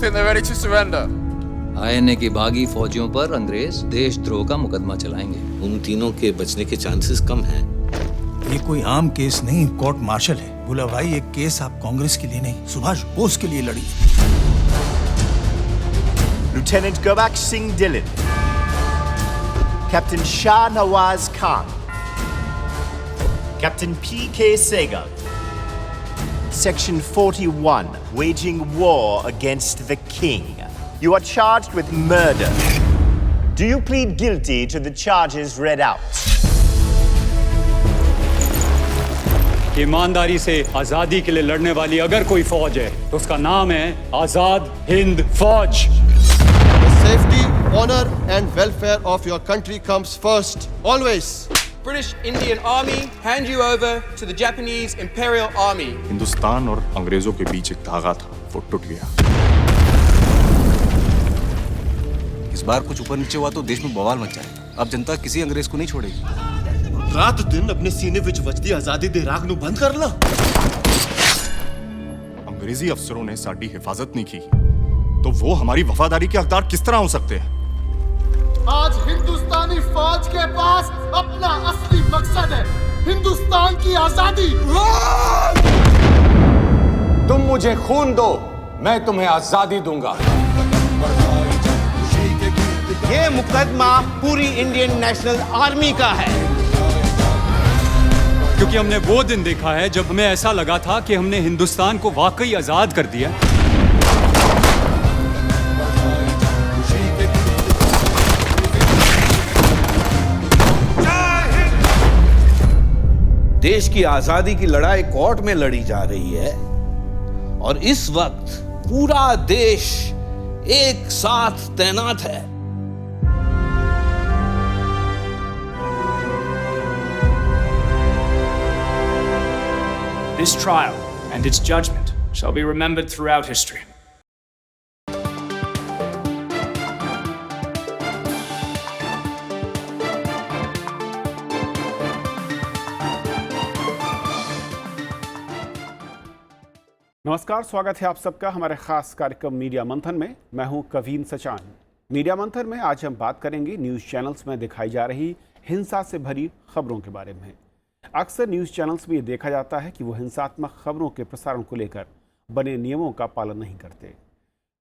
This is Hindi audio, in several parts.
think they're ready to surrender. INA की बागी फौजियों पर अंग्रेज देशद्रोह का मुकदमा चलाएंगे। उन तीनों के बचने के चांसेस कम हैं। ये कोई आम केस नहीं, कोर्ट मार्शल है। बोला भाई, ये केस आप कांग्रेस के लिए नहीं, सुभाष बोस के लिए लड़ी। Lieutenant Gulbaksh Singh Dhillon, Captain Shah Nawaz Khan, Captain P.K. Sehgal. Section 41, waging war against the king. You are charged with murder. Do you plead guilty to the charges read out? ईमानदारी से आजादी के लिए लड़ने वाली अगर कोई फौज है तो उसका नाम है आजाद हिंद फौज। Safety, honor and welfare of your country comes first, always. British Indian Army hand you over to the Japanese Imperial Army. Hindustan और अंग्रेजों के बीच एक धागा था, वो टूट गया। इस बार कुछ ऊपर नीचे हुआ तो देश में बवाल मच जाए। अब जनता किसी अंग्रेज को नहीं छोड़ेगी। रात दिन अपने सीने विच वजदी आजादी दे राग नू बंद कर ला। अंग्रेजी अफसरों ने साडी हिफाजत नहीं की, तो वो हमारी वफादारी के हकदार किस तरह हो सकते हैं? आज हिंदुस्तानी फौज के पास अपना असली मकसद है, हिंदुस्तान की आजादी। तुम मुझे खून दो, मैं तुम्हें आजादी दूंगा। ये मुकदमा पूरी इंडियन नेशनल आर्मी का है, क्योंकि हमने वो दिन देखा है जब हमें ऐसा लगा था कि हमने हिंदुस्तान को वाकई आजाद कर दिया। देश की आजादी की लड़ाई कोर्ट में लड़ी जा रही है और इस वक्त पूरा देश एक साथ तैनात है। This trial and its judgment shall be remembered throughout history. नमस्कार, स्वागत है आप सबका हमारे खास कार्यक्रम मीडिया मंथन में। मैं हूं कवीन सचान। मीडिया मंथन में आज हम बात करेंगे न्यूज़ चैनल्स में दिखाई जा रही हिंसा से भरी खबरों के बारे में। अक्सर न्यूज़ चैनल्स में ये देखा जाता है कि वो हिंसात्मक खबरों के प्रसारण को लेकर बने नियमों का पालन नहीं करते।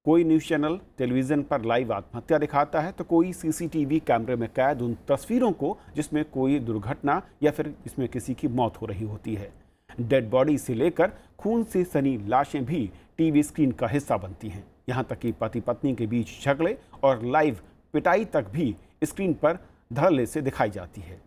कोई न्यूज़ चैनल टेलीविज़न पर लाइव आत्महत्या दिखाता है तो कोई सीसीटीवी कैमरे में कैद उन तस्वीरों को जिसमें कोई दुर्घटना या फिर जिसमें किसी की मौत हो रही होती है। डेड बॉडी से लेकर खून से सनी लाशें भी टीवी स्क्रीन का हिस्सा बनती हैं। यहाँ तक कि पति पत्नी के बीच झगड़े और लाइव पिटाई तक भी स्क्रीन पर धड़ल्ले से दिखाई जाती है।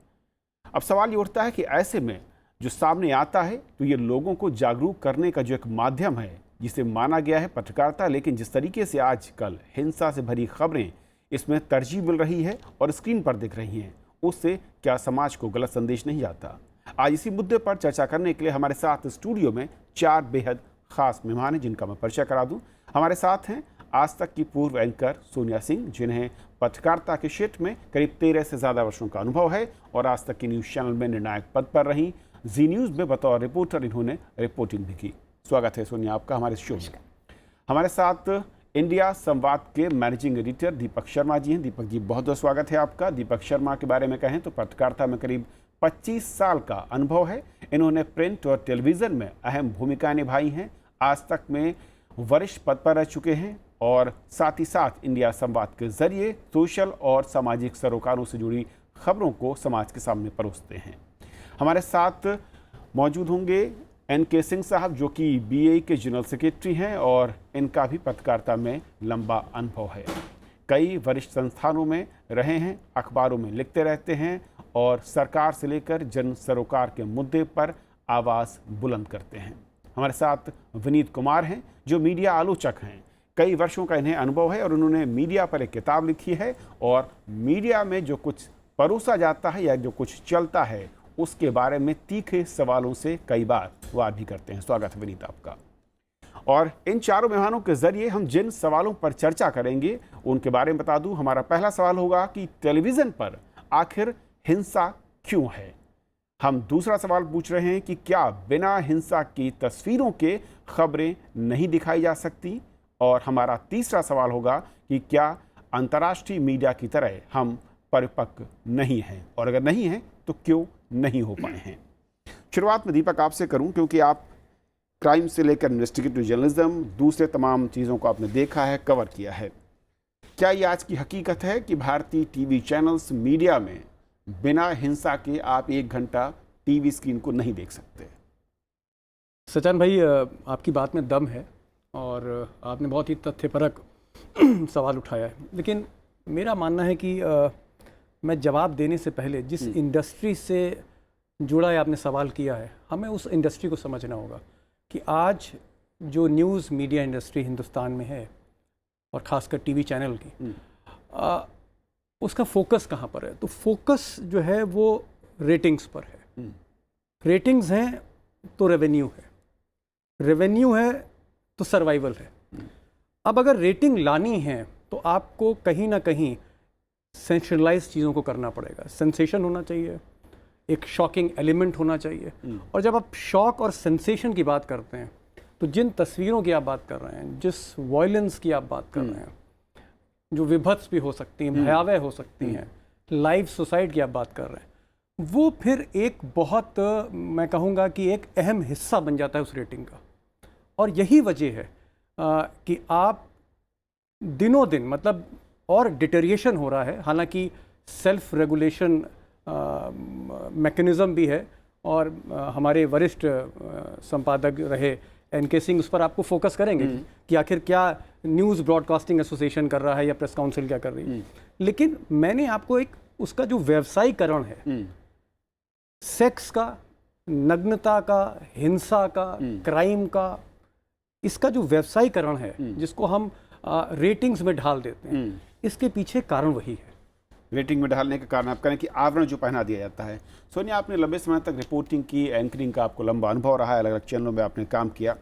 अब सवाल ये उठता है कि ऐसे में जो सामने आता है तो ये लोगों को जागरूक करने का जो एक माध्यम है जिसे माना गया है पत्रकारिता, लेकिन जिस तरीके से आजकल हिंसा से भरी खबरें इसमें तरजीह मिल रही है और स्क्रीन पर दिख रही हैं, उससे क्या समाज को गलत संदेश नहीं जाता? आज इसी मुद्दे पर चर्चा करने के लिए हमारे साथ स्टूडियो में 4 बेहद खास मेहमान हैं जिनका मैं परिचय करा दूं। हमारे साथ हैं आज तक की पूर्व एंकर सोनिया सिंह, जिन्हें पत्रकारिता के क्षेत्र में करीब 13 से ज़्यादा वर्षों का अनुभव है और आज तक की न्यूज़ चैनल में निर्णायक पद पर रहीं। जी न्यूज़ में बतौर रिपोर्टर इन्होंने रिपोर्टिंग भी की। स्वागत है सोनिया आपका हमारे शो में। हमारे साथ इंडिया संवाद के मैनेजिंग एडिटर दीपक शर्मा जी हैं। दीपक जी, बहुत बहुत स्वागत है आपका। दीपक शर्मा के बारे में कहें तो पत्रकारिता में करीब 25 साल का अनुभव है। इन्होंने प्रिंट और टेलीविज़न में अहम भूमिकाएं निभाई हैं। आज तक में वरिष्ठ पद पर रह चुके हैं और साथ ही साथ इंडिया संवाद के जरिए सोशल और सामाजिक सरोकारों से जुड़ी खबरों को समाज के सामने परोसते हैं। हमारे साथ मौजूद होंगे एन.के. सिंह साहब, जो कि बीए के जनरल सेक्रेटरी हैं और इनका भी पत्रकारिता में लंबा अनुभव है। कई वरिष्ठ संस्थानों में रहे हैं, अखबारों में लिखते रहते हैं और सरकार से लेकर जन सरोकार के मुद्दे पर आवाज़ बुलंद करते हैं। हमारे साथ विनीत कुमार हैं, जो मीडिया आलोचक हैं। कई वर्षों का इन्हें अनुभव है और उन्होंने मीडिया पर एक किताब लिखी है और मीडिया में जो कुछ परोसा जाता है या जो कुछ चलता है उसके बारे में तीखे सवालों से कई बार वाद भी करते हैं। स्वागत है विनीत आपका। और इन चारों मेहमानों के जरिए हम जिन सवालों पर चर्चा करेंगे उनके बारे में बता दूं। हमारा पहला सवाल होगा कि टेलीविज़न पर आखिर हिंसा क्यों है। हम दूसरा सवाल पूछ रहे हैं कि क्या बिना हिंसा की तस्वीरों के खबरें नहीं दिखाई जा सकती। और हमारा तीसरा सवाल होगा कि क्या अंतर्राष्ट्रीय मीडिया की तरह हम परिपक्व नहीं हैं, और अगर नहीं हैं तो क्यों नहीं हो पाए हैं। शुरुआत में दीपक आपसे करूं, क्योंकि आप क्राइम से लेकर इन्वेस्टिगेटिव जर्नलिज्म, दूसरे तमाम चीज़ों को आपने देखा है, कवर किया है। क्या ये आज की हकीकत है कि भारतीय टीवी चैनल्स, मीडिया में बिना हिंसा के आप 1 घंटा टीवी स्क्रीन को नहीं देख सकते? सचान भाई, आपकी बात में दम है और आपने बहुत ही तथ्यपरक सवाल उठाया है, लेकिन मेरा मानना है कि मैं जवाब देने से पहले जिस इंडस्ट्री से जुड़ा है आपने सवाल किया है, हमें उस इंडस्ट्री को समझना होगा कि आज जो न्यूज़ मीडिया इंडस्ट्री हिंदुस्तान में है और ख़ासकर टीवी चैनल की, उसका फोकस कहाँ पर है? तो फोकस जो है वो रेटिंग्स पर है। रेटिंग्स हैं तो रेवेन्यू है, रेवेन्यू है तो सर्वाइवल है। अब अगर रेटिंग लानी है तो आपको कहीं ना कहीं सेंशनलाइज चीज़ों को करना पड़ेगा। सेंसेशन होना चाहिए, एक शॉकिंग एलिमेंट होना चाहिए। और जब आप शॉक और सेंसेशन की बात करते हैं तो जिन तस्वीरों की आप बात कर रहे हैं, जिस वायलेंस की आप बात कर रहे हैं, जो विभत्स भी हो सकती हैं, भयावह हो सकती हैं, लाइव सुसाइड की आप बात कर रहे हैं, वो फिर एक बहुत, मैं कहूँगा कि एक अहम हिस्सा बन जाता है उस रेटिंग का। और यही वजह है कि आप दिनों दिन, मतलब और डिटेरिएशन हो रहा है। हालांकि सेल्फ रेगुलेशन मैकेनिज़्म भी है और हमारे वरिष्ठ संपादक रहे एनके सिंह उस पर आपको फोकस करेंगे कि आखिर क्या न्यूज़ ब्रॉडकास्टिंग एसोसिएशन कर रहा है या प्रेस काउंसिल क्या कर रही है। लेकिन मैंने आपको एक उसका जो व्यवसायीकरण है, सेक्स का, नग्नता का, हिंसा का, क्राइम का, इसका जो व्यवसायीकरण है जिसको हम रेटिंग्स में ढाल देते हैं, इसके पीछे कारण वही है। रेटिंग में ढालने का कारण आप करें कि आवरण जो पहना दिया जाता है। सोनिया, आपने लंबे समय तक रिपोर्टिंग की, एंकरिंग का आपको लंबा अनुभव रहा है, अलग अलग चैनलों में आपने काम किया।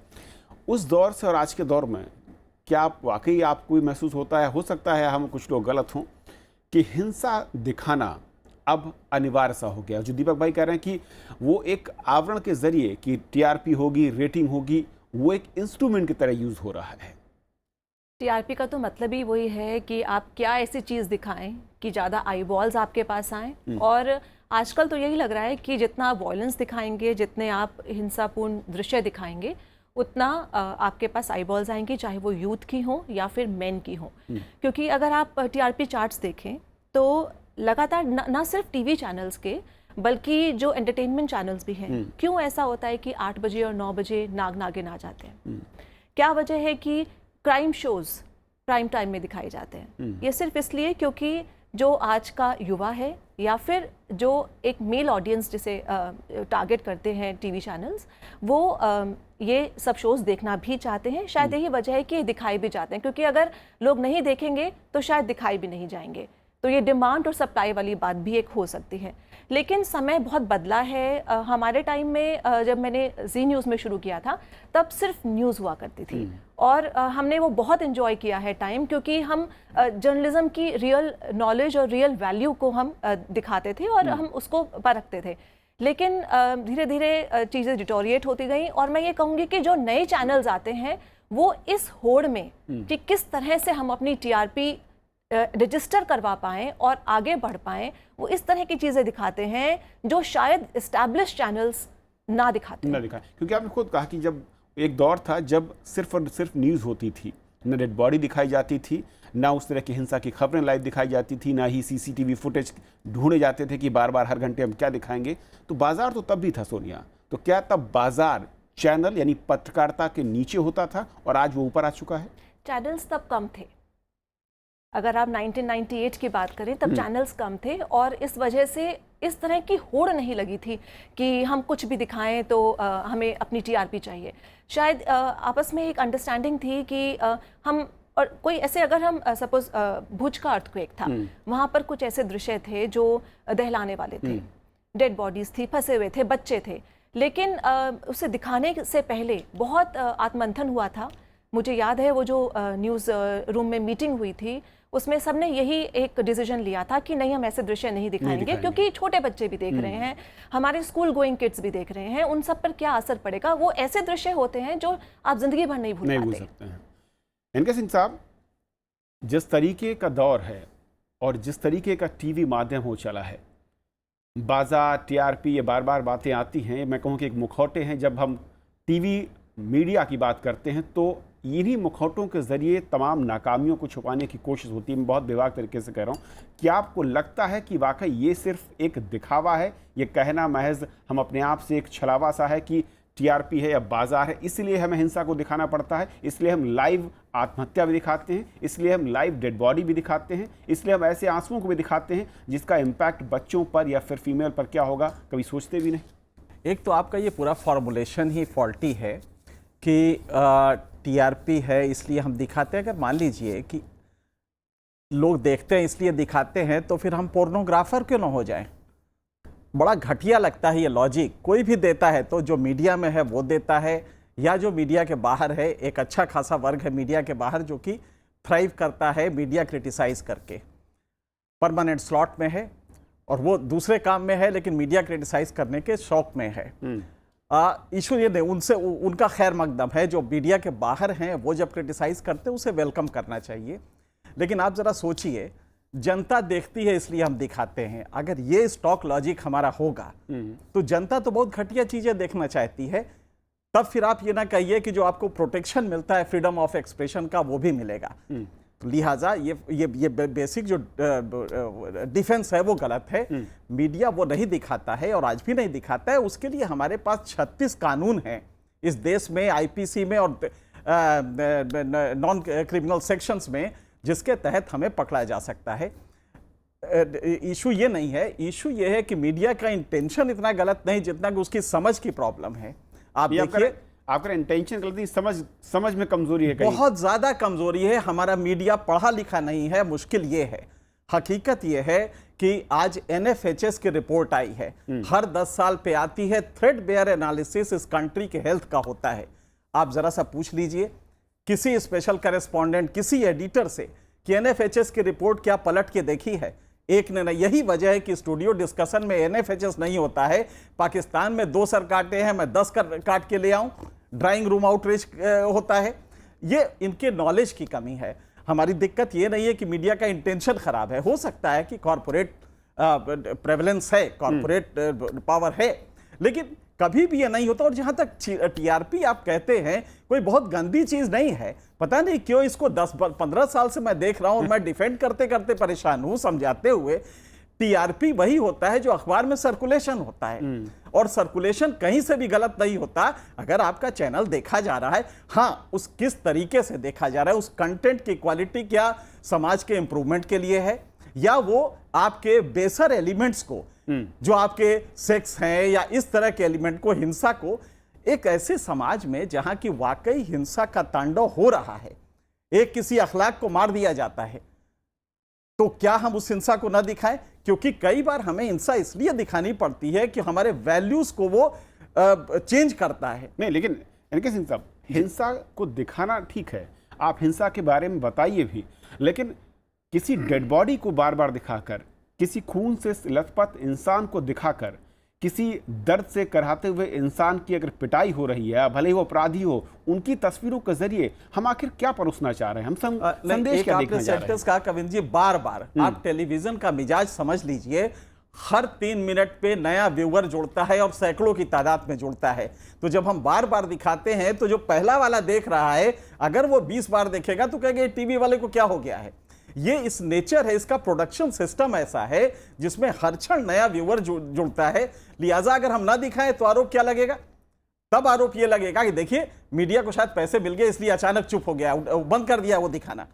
उस दौर से और आज के दौर में क्या आप वाकई आपको महसूस होता है, हो सकता है हम कुछ लोग गलत हों, कि हिंसा दिखाना अब अनिवार्य सा हो गया? जो दीपक भाई कह रहे हैं कि वो एक आवरण के जरिए कि टीआरपी होगी, रेटिंग होगी, वो एक इंस्ट्रूमेंट की तरह यूज हो रहा है। टीआरपी का तो मतलब ही वही है कि आप क्या ऐसी चीज़ दिखाएं कि ज़्यादा आई बॉल्स आपके पास आएँ। और आजकल तो यही लग रहा है कि जितना आप वॉयलेंस दिखाएंगे, जितने आप हिंसापूर्ण दृश्य दिखाएंगे, उतना आपके पास आई बॉल्स आएंगी, चाहे वो यूथ की हो या फिर मेन की हो। क्योंकि अगर आप टीआरपी चार्ट्स देखें तो लगातार ना सिर्फ टीवी चैनल्स के, बल्कि जो एंटरटेनमेंट चैनल्स भी हैं, क्यों ऐसा होता है कि 8 बजे और 9 बजे नाग नागिन आ जाते हैं? क्या वजह है कि क्राइम शोज प्राइम टाइम में दिखाए जाते हैं? ये सिर्फ इसलिए क्योंकि जो आज का युवा है या फिर जो एक मेल ऑडियंस जिसे टारगेट करते हैं टीवी चैनल्स, वो ये सब शोज देखना भी चाहते हैं। शायद यही वजह है कि दिखाए भी जाते हैं, क्योंकि अगर लोग नहीं देखेंगे तो शायद दिखाए भी नहीं जाएंगे। तो ये डिमांड और सप्लाई वाली बात भी एक हो सकती है। लेकिन समय बहुत बदला है। हमारे टाइम में जब मैंने जी न्यूज़ में शुरू किया था, तब सिर्फ न्यूज़ हुआ करती थी और हमने वो बहुत इन्जॉय किया है टाइम, क्योंकि हम जर्नलिज्म की रियल नॉलेज और रियल वैल्यू को हम दिखाते थे और हम उसको परखते थे। लेकिन धीरे धीरे चीज़ें डिटोरिएट होती गई और मैं ये कहूँगी कि जो नए चैनल्स आते हैं वो इस होड़ में कि किस तरह से हम अपनी टीआरपी रजिस्टर करवा पाएँ और आगे बढ़ पाएँ, वो इस तरह की चीज़ें दिखाते हैं जो शायद एस्टैब्लिश चैनल्स ना दिखाएं। क्योंकि आपने खुद कहा कि जब एक दौर था जब सिर्फ और सिर्फ न्यूज़ होती थी, न डेड बॉडी दिखाई जाती थी, ना उस तरह की हिंसा की खबरें लाइव दिखाई जाती थी, ना ही सीसीटीवी फुटेज ढूंढे जाते थे कि बार बार हर घंटे हम क्या दिखाएंगे। तो बाजार तो तब भी था सोनिया, तो क्या तब बाजार चैनल यानी पत्रकारिता के नीचे होता था और आज वो ऊपर आ चुका है? चैनल्स तब कम थे। अगर आप 1998 की बात करें तब चैनल्स कम थे और इस वजह से इस तरह की होड़ नहीं लगी थी कि हम कुछ भी दिखाएं तो हमें अपनी टीआरपी चाहिए। शायद आपस में एक अंडरस्टैंडिंग थी कि हम, और कोई ऐसे, अगर हम सपोज भुज का अर्थक्वेक था, वहाँ पर कुछ ऐसे दृश्य थे जो दहलाने वाले थे, डेड बॉडीज थी, फंसे हुए थे, बच्चे थे, लेकिन उसे दिखाने से पहले बहुत आत्मंथन हुआ था। मुझे याद है वो जो न्यूज़ रूम में मीटिंग हुई थी, उसमें सबने यही एक डिसीजन लिया था कि नहीं, हम ऐसे दृश्य नहीं दिखाएंगे, क्योंकि छोटे बच्चे भी देख रहे हैं, हमारे स्कूल गोइंग किड्स भी देख रहे हैं, उन सब पर क्या असर पड़ेगा। वो ऐसे दृश्य होते हैं जो आप जिंदगी भर नहीं भूल सकते हैं। एनके सिंह साहब, जिस तरीके का दौर है और जिस तरीके का टीवी माध्यम हो चला है, बाजार, टीआरपी, ये बार बार बातें आती हैं, मैं कहूँ कि एक मुखौटे हैं। जब हम टीवी मीडिया की बात करते हैं तो इन्हीं मुखौटों के ज़रिए तमाम नाकामियों को छुपाने की कोशिश होती है। मैं बहुत बेबाक तरीके से कह रहा हूँ। क्या आपको लगता है कि वाकई ये सिर्फ एक दिखावा है, ये कहना महज हम अपने आप से एक छलावा सा है कि टीआरपी है या बाजार है, इसलिए हमें हिंसा को दिखाना पड़ता है, इसलिए हम लाइव आत्महत्या भी दिखाते हैं, इसलिए हम लाइव डेड बॉडी भी दिखाते हैं, इसलिए हम ऐसे आंसुओं को भी दिखाते हैं जिसका इम्पैक्ट बच्चों पर या फिर फीमेल पर क्या होगा, कभी सोचते भी नहीं? एक तो आपका ये पूरा फॉर्मुलेशन ही फॉल्टी है कि टीआरपी है इसलिए हम दिखाते हैं। अगर मान लीजिए कि लोग देखते हैं इसलिए दिखाते हैं, तो फिर हम पोर्नोग्राफर क्यों ना हो जाएं? बड़ा घटिया लगता है ये लॉजिक। कोई भी देता है तो जो मीडिया में है वो देता है, या जो मीडिया के बाहर है, एक अच्छा खासा वर्ग है मीडिया के बाहर जो कि थ्राइव करता है मीडिया क्रिटिसाइज करके, परमानेंट स्लॉट में है और वो दूसरे काम में है लेकिन मीडिया क्रिटिसाइज करने के शौक में है। इशू ये नहीं, उनसे उनका खैर मकदम है। जो मीडिया के बाहर हैं वो जब क्रिटिसाइज करते हैं उसे वेलकम करना चाहिए। लेकिन आप ज़रा सोचिए, जनता देखती है इसलिए हम दिखाते हैं। अगर ये स्टॉक लॉजिक हमारा होगा तो जनता तो बहुत घटिया चीज़ें देखना चाहती है। तब फिर आप ये ना कहिए कि जो आपको प्रोटेक्शन मिलता है फ्रीडम ऑफ एक्सप्रेशन का वो भी मिलेगा। लिहाजा ये बेसिक जो डिफेंस है वो गलत है। मीडिया वो नहीं दिखाता है और आज भी नहीं दिखाता है। उसके लिए हमारे पास 36 कानून हैं इस देश में, आईपीसी में और नॉन क्रिमिनल सेक्शंस में, जिसके तहत हमें पकड़ा जा सकता है। इशू ये नहीं है, इशू ये है कि मीडिया का इंटेंशन इतना गलत नहीं जितना कि उसकी समझ की प्रॉब्लम है। आप देखिए, आपका इंटेंशन गलती, समझ में कमजोरी है, बहुत ज्यादा कमजोरी है। हमारा मीडिया पढ़ा लिखा नहीं है। मुश्किल ये है, हकीकत ये है कि आज एनएफएचएस की रिपोर्ट आई है, हर 10 साल पे आती है। थ्रेड बेयर एनालिसिस इस कंट्री के हेल्थ का होता है। आप जरा सा पूछ लीजिए किसी स्पेशल करेस्पॉन्डेंट, किसी एडिटर से कि एनएफएचएस की रिपोर्ट क्या पलट के देखी है? एक ने नहीं। यही वजह है कि स्टूडियो डिस्कशन में एनएफएचएस नहीं होता है। पाकिस्तान में 2 सर काटे हैं, मैं 10 काट के ले आऊं। ड्राइंग रूम आउटरीच होता है। ये इनके नॉलेज की कमी है। हमारी दिक्कत ये नहीं है कि मीडिया का इंटेंशन खराब है। हो सकता है कि कॉरपोरेट प्रेवलेंस है, कॉरपोरेट पावर है, लेकिन कभी भी ये नहीं होता। और जहां तक टीआरपी आप कहते हैं, कोई बहुत गंदी चीज नहीं है। पता नहीं क्यों इसको 10-15 साल से मैं देख रहा हूं और मैं डिफेंड करते करते परेशान हूं, समझाते हुए। टीआरपी वही होता है जो अखबार में सर्कुलेशन होता है, और सर्कुलेशन कहीं से भी गलत नहीं होता। अगर आपका चैनल देखा जा रहा है, हाँ, उस किस तरीके से देखा जा रहा है, उस कंटेंट की क्वालिटी क्या समाज के इंप्रूवमेंट के लिए है, या वो आपके बेसर एलिमेंट्स को, जो आपके सेक्स हैं या इस तरह के एलिमेंट को, हिंसा को, एक ऐसे समाज में जहां की वाकई हिंसा का तांडव हो रहा है, एक किसी अखलाक को मार दिया जाता है, तो क्या हम उस हिंसा को ना दिखाएं? क्योंकि कई बार हमें हिंसा इसलिए दिखानी पड़ती है कि हमारे वैल्यूज को वो चेंज करता है। नहीं, लेकिन एनके सिंह साहब, हिंसा को दिखाना ठीक है, आप हिंसा के बारे में बताइए भी, लेकिन किसी डेड बॉडी को बार बार दिखाकर, किसी खून से लथपथ इंसान को दिखाकर, किसी दर्द से कराहते हुए इंसान की अगर पिटाई हो रही है, भले ही वो अपराधी हो, उनकी तस्वीरों के जरिए हम आखिर क्या परोसना चाह रहे हैं? हम संदेश क्या देखना चाह रहे हैं? कहा कविंद जी, बार बार आप टेलीविजन का मिजाज समझ लीजिए। हर 3 मिनट पे नया व्यूअर जुड़ता है और सैकड़ों की तादाद में जुड़ता है। तो जब हम बार बार दिखाते हैं तो जो पहला वाला देख रहा है, अगर वो 20 बार देखेगा तो कहेगा टीवी वाले को क्या हो गया है। ये इस नेचर है, इसका प्रोडक्शन सिस्टम ऐसा है जिसमें हर क्षण नया व्यूअर जुड़ता है। लिहाजा अगर हम ना दिखाएं तो आरोप क्या लगेगा? तब आरोप ये लगेगा कि देखिए मीडिया को शायद पैसे मिल गए इसलिए अचानक चुप हो गया, बंद कर दिया वो दिखाना।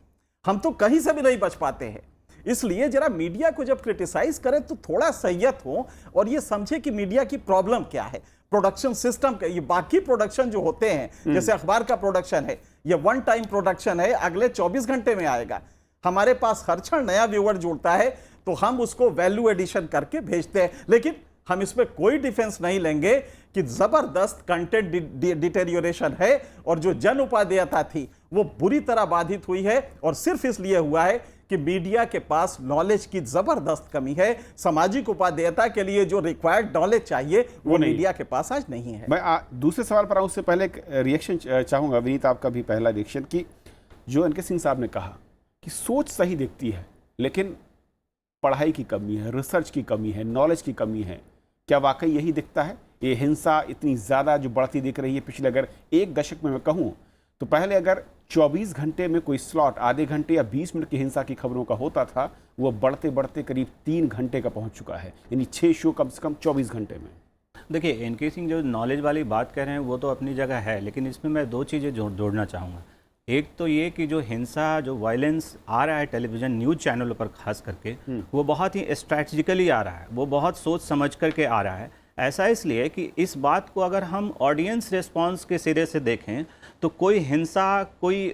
हम तो कहीं से भी नहीं बच पाते हैं। इसलिए जरा मीडिया को जब क्रिटिसाइज करें तो थोड़ा सहियत हो और ये समझे कि मीडिया की प्रॉब्लम क्या है, प्रोडक्शन सिस्टम का। ये बाकी प्रोडक्शन जो होते हैं, जैसे अखबार का प्रोडक्शन है, ये 1 टाइम प्रोडक्शन है, अगले 24 घंटे में आएगा। हमारे पास हर क्षण नया व्यूअर जुड़ता है तो हम उसको वैल्यू एडिशन करके भेजते हैं। लेकिन हम इसमें कोई डिफेंस नहीं लेंगे कि जबरदस्त कंटेंट डिटेरियोरेशन है और जो जन उपादेयता थी वो बुरी तरह बाधित हुई है, और सिर्फ इसलिए हुआ है कि मीडिया के पास नॉलेज की जबरदस्त कमी है। सामाजिक उपादेयता के लिए जो रिक्वायर्ड नॉलेज चाहिए वो मीडिया के पास आज नहीं है। मैं दूसरे सवाल पर आऊं, उससे पहले एक रिएक्शन चाहूंगा, विनीत, आपका भी पहला रिएक्शन, कि जो एनके सिंह साहब ने कहा कि सोच सही दिखती है, लेकिन पढ़ाई की कमी है, रिसर्च की कमी है, नॉलेज की कमी है, क्या वाकई यही दिखता है? ये हिंसा इतनी ज़्यादा जो बढ़ती दिख रही है पिछले अगर एक दशक में मैं कहूँ तो पहले अगर 24 घंटे में कोई स्लॉट आधे घंटे या 20 मिनट की हिंसा की खबरों का होता था, वो बढ़ते बढ़ते करीब 3 घंटे का पहुंच चुका है, यानी 6 शो कम से कम 24 घंटे में। देखिए, एनके सिंह जो नॉलेज वाली बात कह रहे हैं वो तो अपनी जगह है, लेकिन इसमें मैं 2 चीज़ें जोड़ना चाहूँगा। एक तो ये कि जो हिंसा, जो वायलेंस आ रहा है टेलीविज़न न्यूज़ चैनलों पर खास करके, वो बहुत ही स्ट्रैटेजिकली आ रहा है, वो बहुत सोच समझ करके आ रहा है। ऐसा इसलिए कि इस बात को अगर हम ऑडियंस रिस्पांस के सिरे से देखें तो कोई हिंसा, कोई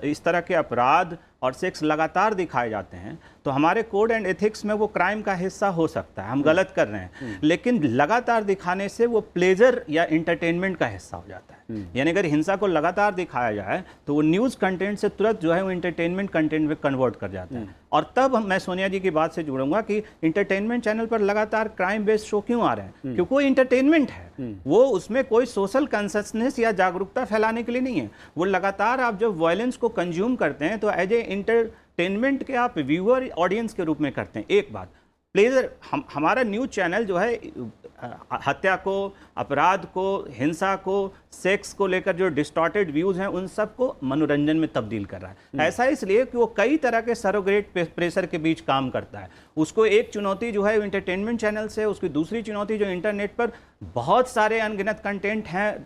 इस तरह के अपराध और सेक्स लगातार दिखाए जाते हैं तो हमारे कोड एंड एथिक्स में वो क्राइम का हिस्सा हो सकता है, हम गलत कर रहे हैं, लेकिन लगातार दिखाने से वो प्लेजर या इंटरटेनमेंट का हिस्सा हो जाता है। यानी अगर हिंसा को लगातार दिखाया जाए तो वो न्यूज़ कंटेंट से तुरंत जो है वो इंटरटेनमेंट कंटेंट में कन्वर्ट कर जाता है। और तब मैं सोनिया जी की बात से जुड़ूंगा कि इंटरटेनमेंट चैनल पर लगातार क्राइम बेस्ड शो क्यों आ रहे हैं? क्योंकि वो इंटरटेनमेंट है, वो उसमें कोई सोशल कंससनेस या जागरूकता फैलाने के लिए नहीं है। वो लगातार आप जब वायलेंस को कंज्यूम करते हैं तो एज ए इंटरटेनमेंट के आप व्यूअर ऑडियंस के रूप में करते हैं। एक बात, प्लेजर, हमारा न्यूज़ चैनल जो है हत्या को, अपराध को, हिंसा को, सेक्स को लेकर जो डिस्टॉर्टेड व्यूज़ हैं उन सबको मनोरंजन में तब्दील कर रहा है। ऐसा इसलिए कि वो कई तरह के सरोगेट प्रेशर के बीच काम करता है। उसको एक चुनौती जो है इंटरटेनमेंट चैनल से, उसकी दूसरी चुनौती जो इंटरनेट पर बहुत सारे अनगिनत कंटेंट हैं,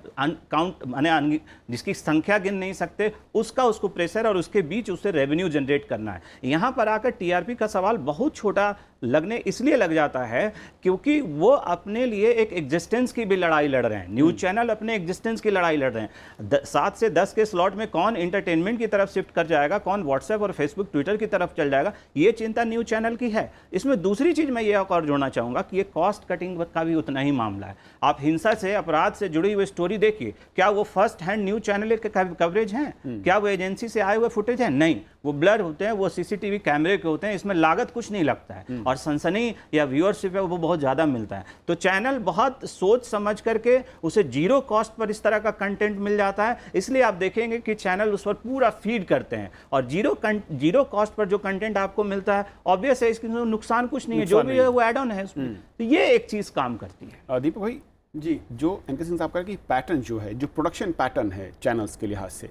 जिसकी संख्या गिन नहीं सकते, उसको प्रेशर और उसके बीच उससे रेवेन्यू जनरेट करना है। यहाँ पर आकर टीआरपी का सवाल बहुत छोटा लगने इसलिए लग जाता है क्योंकि वो अपने लिए एक एग्जिस्टेंस की भी लड़ाई लड़ रहे हैं। न्यूज़ चैनल अपने एग्जिस्टेंस की लड़ाई लड़ रहे हैं। 7 से 10 के स्लॉट में कौन एंटरटेनमेंट की तरफ शिफ्ट कर जाएगा, कौन व्हाट्सएप और फेसबुक ट्विटर की तरफ चल जाएगा, ये चिंता न्यूज़ चैनल की है। इसमें दूसरी चीज़ मैं ये और जोड़ना चाहूँगा कि ये कॉस्ट कटिंग का भी उतना ही मामला है। आप हिंसा से, अपराध से जुड़ी हुई स्टोरी देखिए, क्या वो फर्स्ट हैंड न्यूज़ चैनल के कवरेज हैं? क्या वो एजेंसी से आए हुए फुटेज हैं? नहीं, वो ब्लर होते हैं, वो सीसीटीवी कैमरे के होते हैं, इसमें लागत कुछ नहीं लगता है और सनसनी या व्यूअरशिप है वो बहुत ज़्यादा मिलता है। तो चैनल बहुत सोच समझ करके उसे जीरो कॉस्ट पर इस तरह का कंटेंट मिल जाता है, इसलिए आप देखेंगे कि चैनल उस पर पूरा फीड करते हैं और जीरो कॉस्ट पर जो कंटेंट आपको मिलता है, ऑब्वियस है इसके नुकसान कुछ नहीं है, जो भी है वो एड ऑन है उसमें। तो ये एक चीज़ काम करती है। दीपक भाई जी, जो एनके सिंह साहब का कि पैटर्न जो है, जो प्रोडक्शन पैटर्न है चैनल्स के लिहाज से,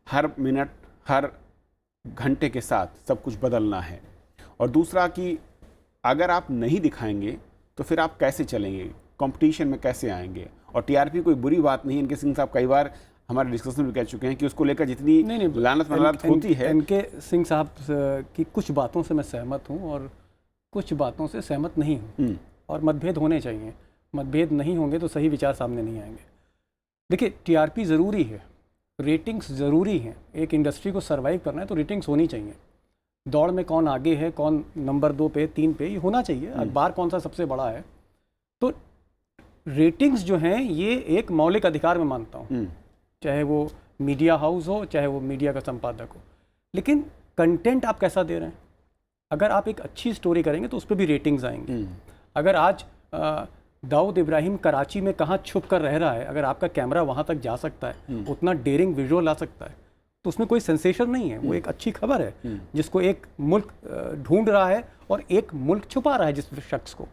हर मिनट, हर घंटे के साथ सब कुछ बदलना है, और दूसरा कि अगर आप नहीं दिखाएंगे तो फिर आप कैसे चलेंगे, कंपटीशन में कैसे आएंगे? और टीआरपी कोई बुरी बात नहीं है, इनके सिंह साहब कई बार हमारे डिस्कशन में कह चुके हैं कि उसको लेकर जितनी लानत मलानत होती है। इनके सिंह साहब की कुछ बातों से मैं सहमत हूँ और कुछ बातों से सहमत नहीं हूँ, और मतभेद होने चाहिए। मतभेद नहीं होंगे तो सही विचार सामने नहीं आएंगे। देखिए, टीआरपी ज़रूरी है, रेटिंग्स ज़रूरी हैं। एक इंडस्ट्री को सर्वाइव करना है तो रेटिंग्स होनी चाहिए। दौड़ में कौन आगे है, कौन नंबर 2 पे, 3 पे, ये होना चाहिए। अखबार कौन सा सबसे बड़ा है, तो रेटिंग्स जो हैं ये एक मौलिक अधिकार में मानता हूँ, चाहे वो मीडिया हाउस हो, चाहे वो मीडिया का संपादक हो। लेकिन कंटेंट आप कैसा दे रहे हैं? अगर आप एक अच्छी स्टोरी करेंगे तो उस पर भी रेटिंग्स आएंगे। अगर आज दाऊद इब्राहिम कराची में कहाँ छुप कर रह रहा है, अगर आपका कैमरा वहाँ तक जा सकता है, उतना डेयरिंग विजुअल आ सकता है, तो उसमें कोई सेंसेशन नहीं है, वो एक अच्छी खबर है जिसको एक मुल्क ढूंढ रहा है और एक मुल्क छुपा रहा है जिस शख्स को।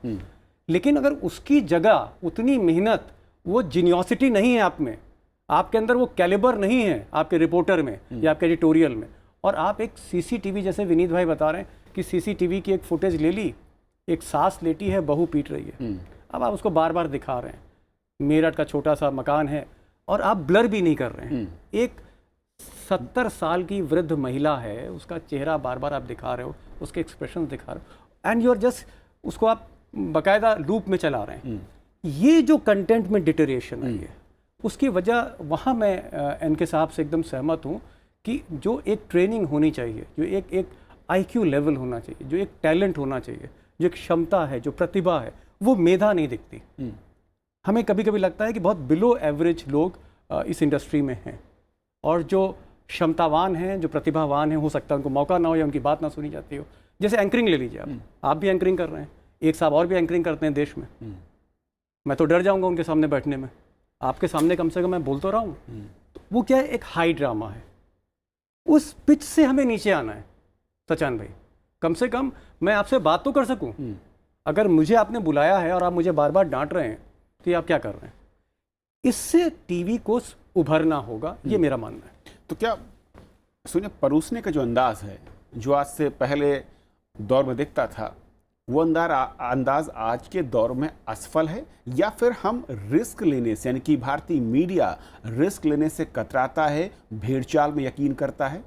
लेकिन अगर उसकी जगह उतनी मेहनत, वो जीनियोसिटी नहीं है आप में, आपके अंदर वो कैलिबर नहीं है आपके रिपोर्टर में या आपके एडिटोरियल में, और आप एक सीसीटीवी, जैसे विनीत भाई बता रहे हैं कि सीसीटीवी की एक फुटेज ले ली, एक सास लेटी है, बहू पीट रही है, अब आप उसको बार बार दिखा रहे हैं। मेरठ का छोटा सा मकान है और आप ब्लर भी नहीं कर रहे हैं। एक 70 साल की वृद्ध महिला है, उसका चेहरा बार बार आप दिखा रहे हो, उसके एक्सप्रेशन दिखा रहे हो, एंड यू आर जस्ट उसको आप बाकायदा लूप में चला रहे हैं। ये जो कंटेंट में डिटेरिएशन आई है, उसकी वजह, वहाँ मैं एनके साहब से एकदम सहमत हूँ कि जो एक ट्रेनिंग होनी चाहिए, जो एक IQ लेवल होना चाहिए, जो एक टैलेंट होना चाहिए, जो एक क्षमता है, जो प्रतिभा है, वो मेधा नहीं दिखती। हमें कभी कभी लगता है कि बहुत बिलो एवरेज लोग इस इंडस्ट्री में हैं, और जो क्षमतावान हैं, जो प्रतिभावान हैं, हो सकता है उनको मौका ना हो या उनकी बात ना सुनी जाती हो। जैसे एंकरिंग ले लीजिए आप भी एंकरिंग कर रहे हैं, एक साहब और भी एंकरिंग करते हैं देश में। मैं तो डर जाऊंगा उनके सामने बैठने में। आपके सामने कम से कम मैं बोल तो रहा हूँ। तो वो क्या है, एक हाई ड्रामा है, उस पिच से हमें नीचे आना है सचान भाई। कम से कम मैं आपसे बात तो कर सकूं। अगर मुझे आपने बुलाया है और आप मुझे बार बार डांट रहे हैं कि आप क्या कर रहे हैं, इससे टीवी को उभरना होगा, ये मेरा मानना है। तो क्या सुनिए, परोसने का जो अंदाज है, जो आज से पहले दौर में दिखता था, वो अंदाज आज के दौर में असफल है, या फिर हम रिस्क लेने से, यानी कि भारतीय मीडिया रिस्क लेने से कतराता है, भेड़चाल में यकीन करता है?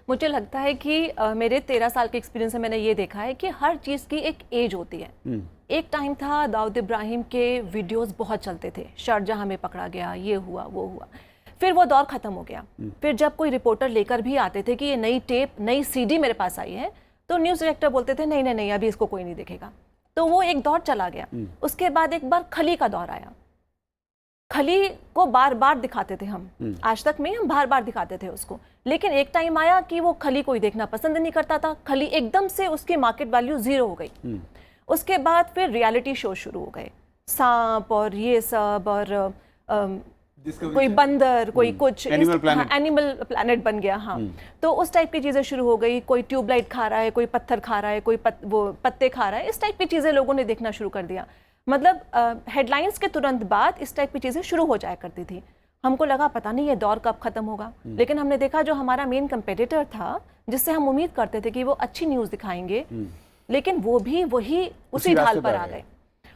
मुझे लगता है कि मेरे 13 साल के एक्सपीरियंस से मैंने ये देखा है कि हर चीज़ की एक एज होती है। एक टाइम था दाऊद इब्राहिम के वीडियोस बहुत चलते थे, शारजाह में पकड़ा गया, ये हुआ वो हुआ, फिर वो दौर ख़त्म हो गया। फिर जब कोई रिपोर्टर लेकर भी आते थे कि ये नई टेप, नई सीडी मेरे पास आई है, तो न्यूज़ डायरेक्टर बोलते थे नहीं नहीं नहीं, अभी इसको कोई नहीं देखेगा। तो वो एक दौर चला गया। उसके बाद एक बार खली का दौर आया। खली को बार बार दिखाते थे हम, आज तक में हम बार बार दिखाते थे उसको, लेकिन एक टाइम आया कि वो खली कोई देखना पसंद नहीं करता था। खली एकदम से उसकी मार्केट वैल्यू 0 हो गई। उसके बाद फिर रियलिटी शो शुरू हो गए, सांप और ये सब, और कोई बंदर, कोई कुछ एनिमल प्लैनेट बन गया। हाँ, तो उस टाइप की चीज़ें शुरू हो गई। कोई ट्यूबलाइट खा रहा है, कोई पत्थर खा रहा है, कोई वो पत्ते खा रहा है, इस टाइप की चीज़ें लोगों ने देखना शुरू कर दिया। मतलब हेडलाइंस के तुरंत बाद इस टाइप की चीज़ें शुरू हो जाया करती थी। हमको लगा पता नहीं ये दौर कब खत्म होगा, लेकिन हमने देखा जो हमारा मेन कंपेटिटर था, जिससे हम उम्मीद करते थे कि वो अच्छी न्यूज़ दिखाएंगे, लेकिन वो भी वही उसी ढाल पर आ गए।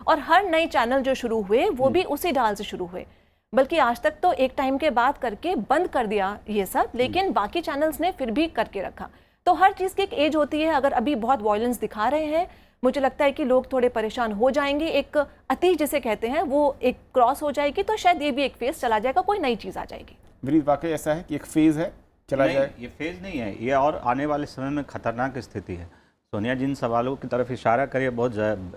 और हर नए चैनल जो शुरू हुए वो भी उसी ढाल से शुरू हुए। बल्कि आज तक तो एक टाइम के बाद करके बंद कर दिया ये सब, लेकिन बाकी चैनल्स ने फिर भी करके रखा। तो हर चीज़ की एक एज होती है। अगर अभी बहुत वायलेंस दिखा रहे हैं, मुझे लगता है कि लोग थोड़े परेशान हो जाएंगे, एक अति जिसे कहते हैं वो एक क्रॉस हो जाएगी, तो शायद ये भी एक फेज चला जाएगा, कोई नई चीज़ आ जाएगी। विनीत, वाकई ऐसा है कि एक फेज है, चला जाए? ये फेज नहीं है, ये और आने वाले समय में खतरनाक स्थिति है। सोनिया जिन सवालों की तरफ इशारा करिए बहुत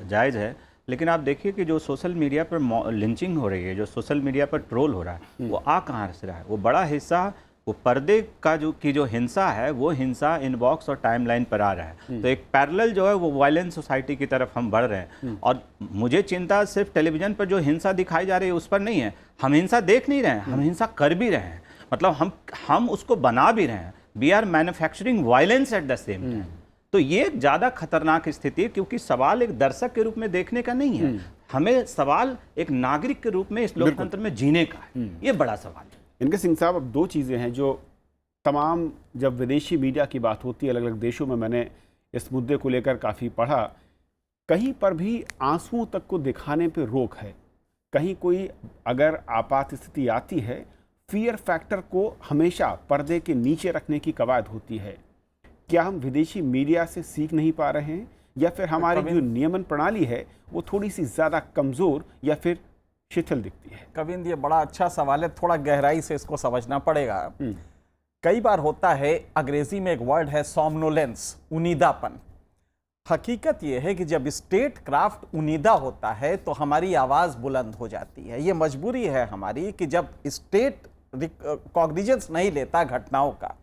जायज़ है, लेकिन आप देखिए कि जो सोशल मीडिया पर लिंचिंग हो रही है, जो सोशल मीडिया पर ट्रोल हो रहा है, वो आ कहाँ से रहा है? वो बड़ा हिस्सा वो पर्दे का जो हिंसा है, वो हिंसा इनबॉक्स और टाइमलाइन पर आ रहा है। तो एक पैरेलल जो है वो वायलेंस सोसाइटी की तरफ हम बढ़ रहे हैं। और मुझे चिंता सिर्फ टेलीविजन पर जो हिंसा दिखाई जा रही है उस पर नहीं है। हम हिंसा देख नहीं रहे हैं, हम हिंसा कर भी रहे हैं। मतलब हम उसको बना भी रहे हैं। We are manufacturing violence at the same time. तो ये एक ज़्यादा खतरनाक स्थिति है, क्योंकि सवाल एक दर्शक के रूप में देखने का नहीं है, हमें सवाल एक नागरिक के रूप में इस लोकतंत्र में जीने का है। ये बड़ा सवाल है। इनके सिंह साहब, अब दो चीज़ें हैं जो तमाम, जब विदेशी मीडिया की बात होती है अलग अलग देशों में, मैंने इस मुद्दे को लेकर काफ़ी पढ़ा, कहीं पर भी आंसुओं तक को दिखाने पे रोक है। कहीं कोई अगर आपात स्थिति आती है, फियर फैक्टर को हमेशा पर्दे के नीचे रखने की कवायद होती है। क्या हम विदेशी मीडिया से सीख नहीं पा रहे हैं, या फिर हमारी जो नियमन प्रणाली है वो थोड़ी सी ज़्यादा कमज़ोर या फिर शिथिल दिखती है? कविंद, ये बड़ा अच्छा सवाल है, थोड़ा गहराई से इसको समझना पड़ेगा। कई बार होता है, अंग्रेजी में एक वर्ड है सोमनोलेंस, उनीदापन। हकीकत यह है कि जब स्टेट क्राफ्ट उनीदा होता है तो हमारी आवाज़ बुलंद हो जाती है। ये मजबूरी है हमारी कि जब स्टेट कॉग्निजेंस नहीं लेता घटनाओं का,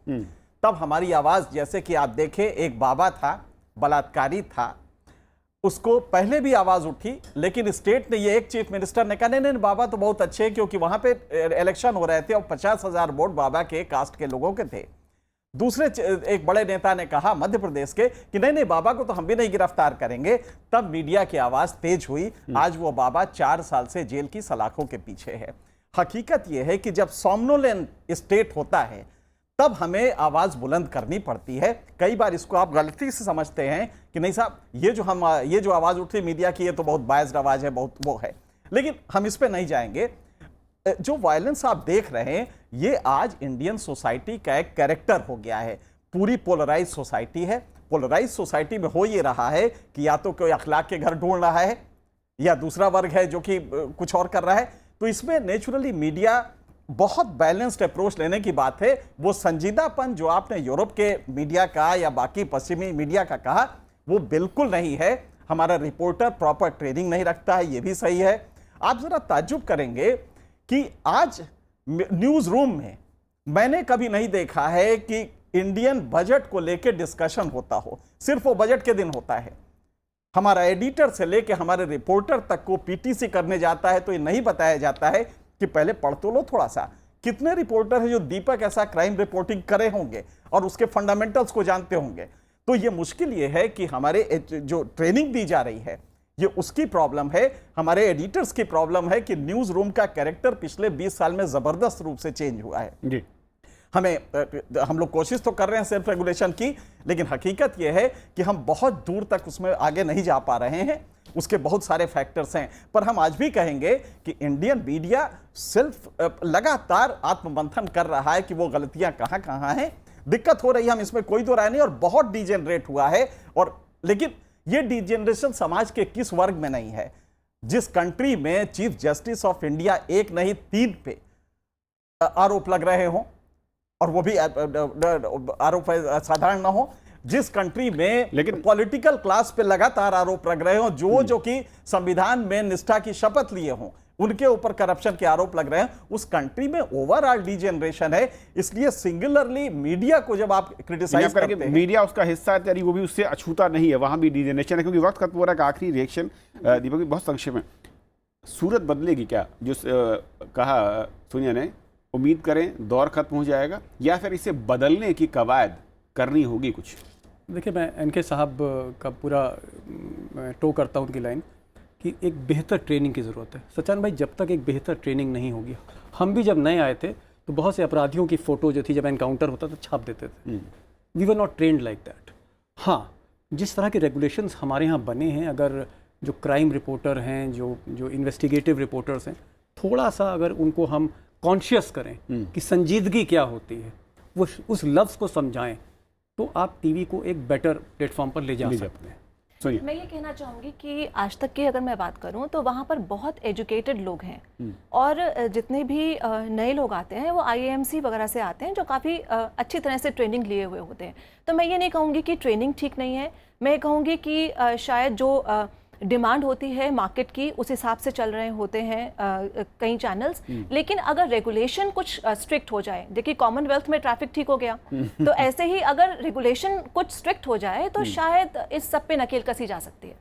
तब हमारी आवाज़, जैसे कि आप देखें, एक बाबा था, बलात्कारी था, उसको पहले भी आवाज़ उठी, लेकिन स्टेट ने, ये एक चीफ मिनिस्टर ने कहा नहीं बाबा तो बहुत अच्छे हैं, क्योंकि वहाँ पे इलेक्शन हो रहे थे और 50,000 वोट बाबा के कास्ट के लोगों के थे। दूसरे एक बड़े नेता ने कहा मध्य प्रदेश के कि नहीं बाबा को तो हम भी नहीं गिरफ्तार करेंगे। तब मीडिया की आवाज़ तेज हुई। आज वो बाबा 4 साल से जेल की सलाखों के पीछे है। हकीकत यह है कि जब सोमनोलेंट स्टेट होता है तब हमें आवाज़ बुलंद करनी पड़ती है। कई बार इसको आप गलती से समझते हैं कि नहीं साहब, ये जो आवाज़ उठी मीडिया की, ये तो बहुत बायस्ड आवाज़ है, बहुत वो है, लेकिन हम इस पे नहीं जाएंगे। जो वायलेंस आप देख रहे हैं, ये आज इंडियन सोसाइटी का एक कैरेक्टर हो गया है। पूरी पोलराइज सोसाइटी है। पोलराइज सोसाइटी में हो ये रहा है कि या तो कोई अखलाक के घर ढूंढ रहा है, या दूसरा वर्ग है जो कि कुछ और कर रहा है। तो इसमें नेचुरली मीडिया बहुत बैलेंस्ड अप्रोच लेने की बात है। वो संजीदापन जो आपने यूरोप के मीडिया का या बाकी पश्चिमी मीडिया का कहा, वो बिल्कुल नहीं है। हमारा रिपोर्टर प्रॉपर ट्रेनिंग नहीं रखता है, ये भी सही है। आप जरा ताज्जुब करेंगे कि आज न्यूज़ रूम में मैंने कभी नहीं देखा है कि इंडियन बजट को लेकर डिस्कशन होता हो। सिर्फ वो बजट के दिन होता है। हमारा एडिटर से लेकर हमारे रिपोर्टर तक को पीटीसी करने जाता है तो ये नहीं बताया जाता है कि पहले पढ़ तो लो थोड़ा सा कितने रिपोर्टर हैं जो दीपक ऐसा क्राइम रिपोर्टिंग करे होंगे और उसके फंडामेंटल्स को जानते होंगे? तो ये मुश्किल ये है कि हमारे जो ट्रेनिंग दी जा रही है ये उसकी प्रॉब्लम है, हमारे एडिटर्स की प्रॉब्लम है कि न्यूज रूम का कैरेक्टर पिछले 20 साल में जबरदस्त रूप से चेंज हुआ है जी। हम लोग कोशिश तो कर रहे हैं सेल्फ रेगुलेशन की, लेकिन हकीकत यह है कि हम बहुत दूर तक उसमें आगे नहीं जा पा रहे हैं। उसके बहुत सारे फैक्टर्स हैं, पर हम आज भी कहेंगे कि इंडियन मीडिया सिर्फ लगातार आत्ममंथन कर रहा है कि वो गलतियां कहां कहां हैं। दिक्कत हो रही है, हम इसमें कोई दो राय नहीं, और बहुत डिजेनरेट हुआ है। और लेकिन ये डिजेनरेशन समाज के किस वर्ग में नहीं है? जिस कंट्री में चीफ जस्टिस ऑफ इंडिया 1 नहीं 3 पे आरोप लग रहे हों, और वो भी आरोप साधारण ना हो, जिस कंट्री में लेकिन पॉलिटिकल क्लास पे लगातार आरोप लग रहे हो, जो कि संविधान में निष्ठा की शपथ लिए हों, उनके ऊपर करप्शन के आरोप लग रहे हैं, उस कंट्री में ओवरऑल डिजेनरेशन है। इसलिए सिंगुलरली मीडिया को जब आप क्रिटिसाइज करते हैं, मीडिया उसका हिस्सा है, यानी वो भी उससे अछूता नहीं है, वहां भी डिजेनरेशन है। क्योंकि वक्त खत्म हो रहा है, आखिरी रिएक्शन दीपक, बहुत संक्षेप में, सूरत बदलेगी क्या जो कहा सोनिया ने? उम्मीद करें दौर खत्म हो जाएगा, या फिर इसे बदलने की कवायद करनी होगी कुछ? देखिए, मैं एनके साहब का पूरा टो करता हूँ उनकी लाइन कि एक बेहतर ट्रेनिंग की ज़रूरत है। सचान भाई, जब तक एक बेहतर ट्रेनिंग नहीं होगी, हम भी जब नए आए थे तो बहुत से अपराधियों की फ़ोटो जो थी जब एनकाउंटर होता था छाप देते थे। We were not trained like that. हाँ, जिस तरह के रेगुलेशंस हमारे यहाँ बने हैं, अगर जो क्राइम रिपोर्टर हैं, जो इन्वेस्टिगेटिव रिपोर्टर्स हैं, थोड़ा सा अगर उनको हम कॉन्शियस करें कि संजीदगी क्या होती है, वो उस लफ्ज़ को समझाएं, तो आप टीवी को एक बेटर प्लेटफॉर्म पर ले जा सकते हैं। मैं ये कहना चाहूँगी कि आज तक की अगर मैं बात करूँ तो वहाँ पर बहुत एजुकेटेड लोग हैं, और जितने भी नए लोग आते हैं वो IAMC वगैरह से आते हैं, जो काफ़ी अच्छी तरह से ट्रेनिंग लिए हुए होते हैं। तो मैं ये नहीं कहूँगी कि ट्रेनिंग ठीक नहीं है, मैं कहूँगी कि शायद जो डिमांड होती है मार्केट की, उस हिसाब से चल रहे होते हैं कई चैनल्स। लेकिन अगर रेगुलेशन कुछ स्ट्रिक्ट हो जाए, देखिए कॉमनवेल्थ में ट्रैफिक ठीक हो गया, तो ऐसे ही अगर रेगुलेशन कुछ स्ट्रिक्ट हो जाए तो शायद इस सब पे नकेल कसी जा सकती है।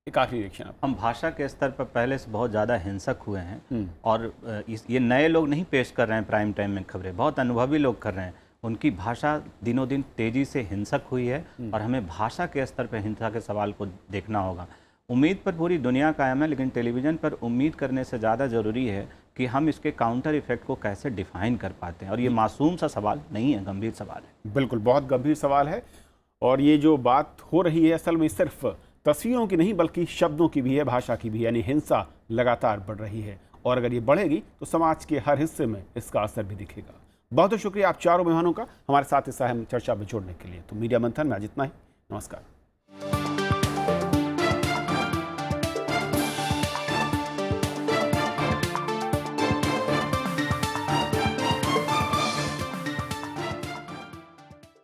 काफ़ी रिएक्शन हम भाषा के स्तर पर पहले से बहुत ज़्यादा हिंसक हुए हैं, और ये नए लोग नहीं पेश कर रहे हैं प्राइम टाइम में खबरें, बहुत अनुभवी लोग कर रहे हैं। उनकी भाषा दिनों दिन तेज़ी से हिंसक हुई है, और हमें भाषा के स्तर पर हिंसा के सवाल को देखना होगा। उम्मीद पर पूरी दुनिया कायम है, लेकिन टेलीविज़न पर उम्मीद करने से ज़्यादा ज़रूरी है कि हम इसके काउंटर इफेक्ट को कैसे डिफाइन कर पाते हैं। और ये मासूम सा सवाल नहीं है, गंभीर सवाल है। बिल्कुल, बहुत गंभीर सवाल है। और ये जो बात हो रही है असल में सिर्फ तस्वीरों की नहीं बल्कि शब्दों की भी है, भाषा की भी है, यानी हिंसा लगातार बढ़ रही है, और अगर ये बढ़ेगी तो समाज के हर हिस्से में इसका असर भी दिखेगा। बहुत बहुत शुक्रिया आप चारों मेहमानों का हमारे साथ इस अहम चर्चा में जोड़ने के लिए। तो मीडिया मंथन में आज इतना ही। नमस्कार।